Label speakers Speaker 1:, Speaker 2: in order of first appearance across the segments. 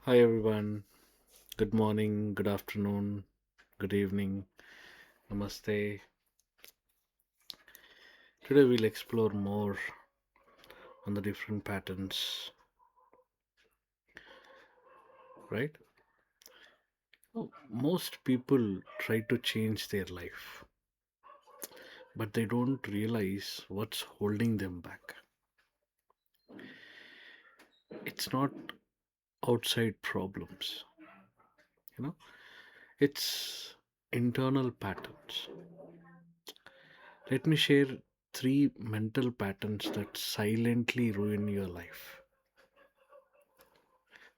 Speaker 1: Hi everyone. Good morning, good afternoon, good evening. Namaste. Today we'll explore more on the different patterns, right? Most people try to change their life, but they don't realize what's holding them back. It's not outside problems, you know, it's internal patterns. Let me share three mental patterns that silently ruin your life.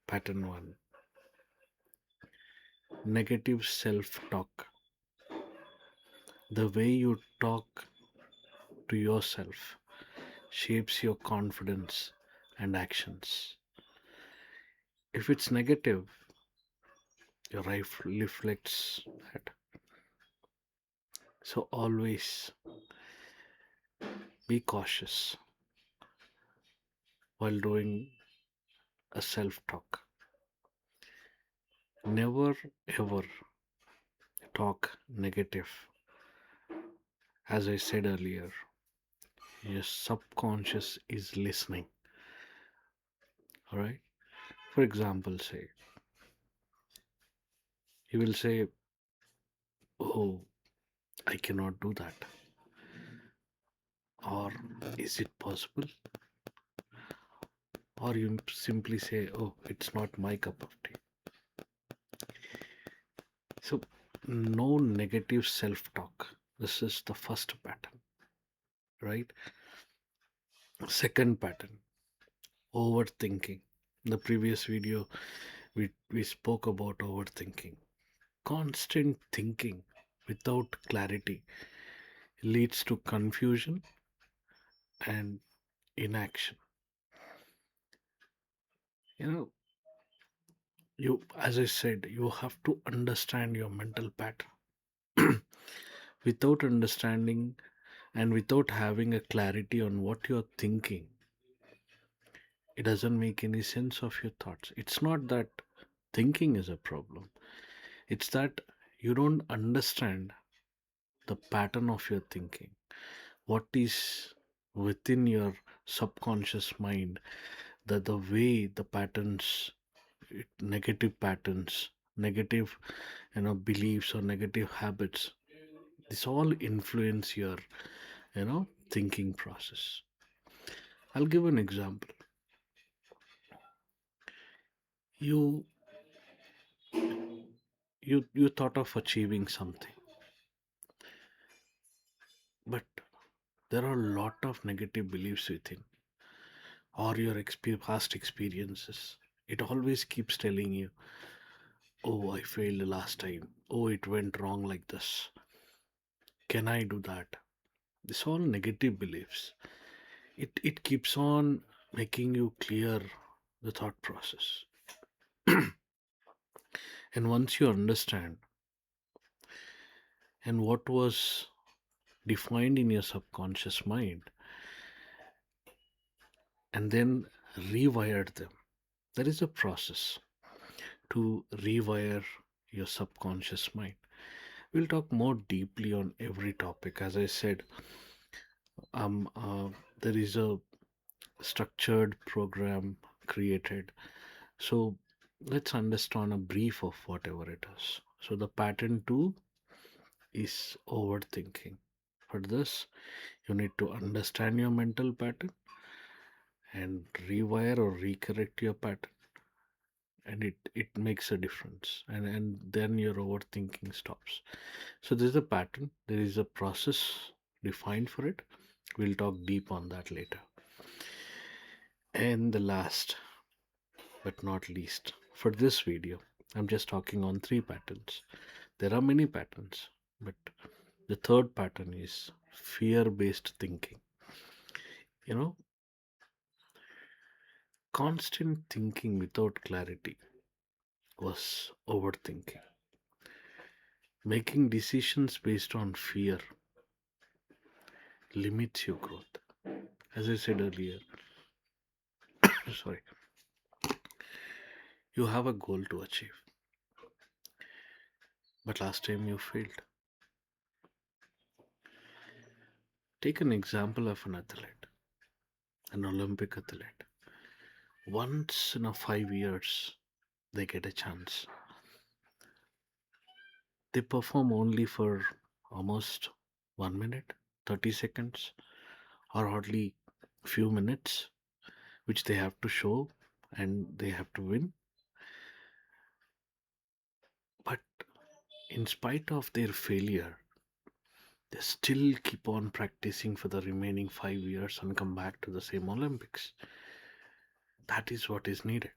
Speaker 1: Pattern one: negative self talk. The way you talk to yourself shapes your confidence and actions. If it's negative, your life reflects that. So always be cautious while doing a self talk. Never ever talk negative. As I said earlier, your subconscious is listening. All right. For example, say, he will say, "Oh, I cannot do that." Or, "Is it possible?" Or you simply say, "Oh, it's not my cup of tea." So, no negative self talk. This is the first pattern, right? Second pattern: overthinking. In the previous video, we spoke about overthinking. Constant thinking without clarity leads to confusion and inaction. You know, as I said, you have to understand your mental pattern. Without understanding and without having a clarity on what you're thinking, it doesn't make any sense of your thoughts. It's not that thinking is a problem, it's that you don't understand the pattern of your thinking, what is within your subconscious mind, that the way the patterns, negative patterns, negative beliefs or negative habits, this all influence your thinking process. I'll give an example. You you you thought of achieving something, but there are a lot of negative beliefs within, or your past experiences. It always keeps telling you, "Oh, I failed the last time. Oh, it went wrong like this. Can I do that?" This all negative beliefs. It keeps on making you clear the thought process. And once you understand and what was defined in your subconscious mind, and then rewired them, there is a process to rewire your subconscious mind. We'll talk more deeply on every topic. As I said, there is a structured program created. So let's understand a brief of whatever it is. So the pattern two is overthinking. For this, you need to understand your mental pattern and rewire or recorrect your pattern, and it makes a difference, and then your overthinking stops. So there's a pattern, there is a process defined for it. We'll talk deep on that later. And the last but not least, for this video, I'm just talking on three patterns. There are many patterns, but the third pattern is fear based thinking. You know, constant thinking without clarity was overthinking. Making decisions based on fear limits your growth. As I said earlier, sorry, You have a goal to achieve, but last time you failed. Take an example of an athlete, an Olympic athlete. Once in a 5 years, they get a chance. They perform only for almost 1 minute, 30 seconds, or hardly few minutes, which they have to show and they have to win. But in spite of their failure, they still keep on practicing for the remaining 5 years and come back to the same Olympics. That is what is needed.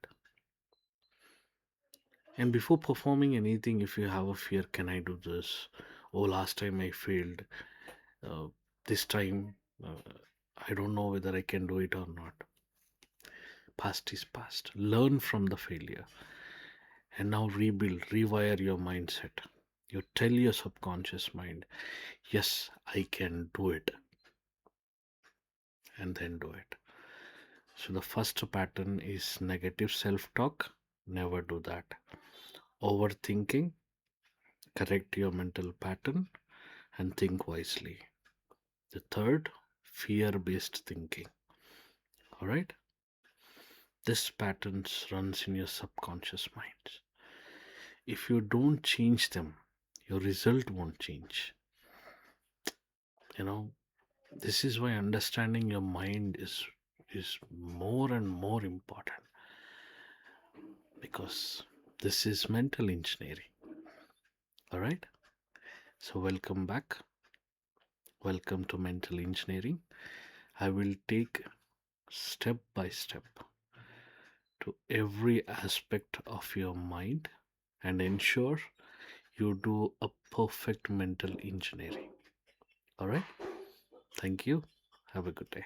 Speaker 1: And before performing anything, if you have a fear, can I do this? Oh, last time I failed. Uh, this time, I don't know whether I can do it or not. Past is past. Learn from the failure and now rebuild, rewire your mindset. You tell your subconscious mind, yes, I can do it, and then do it. So, the first pattern is negative self talk. Never do that. Overthinking, correct your mental pattern and think wisely. The third, fear based thinking. All right, this pattern runs in your subconscious mind. If you don't change them, your result won't change. You know, this is why understanding your mind is more and more important, because this is mental engineering. All right, so welcome back. Welcome to mental engineering. I will take step by step to every aspect of your mind and ensure you do a perfect mental engineering. All right. Thank you. Have a good day.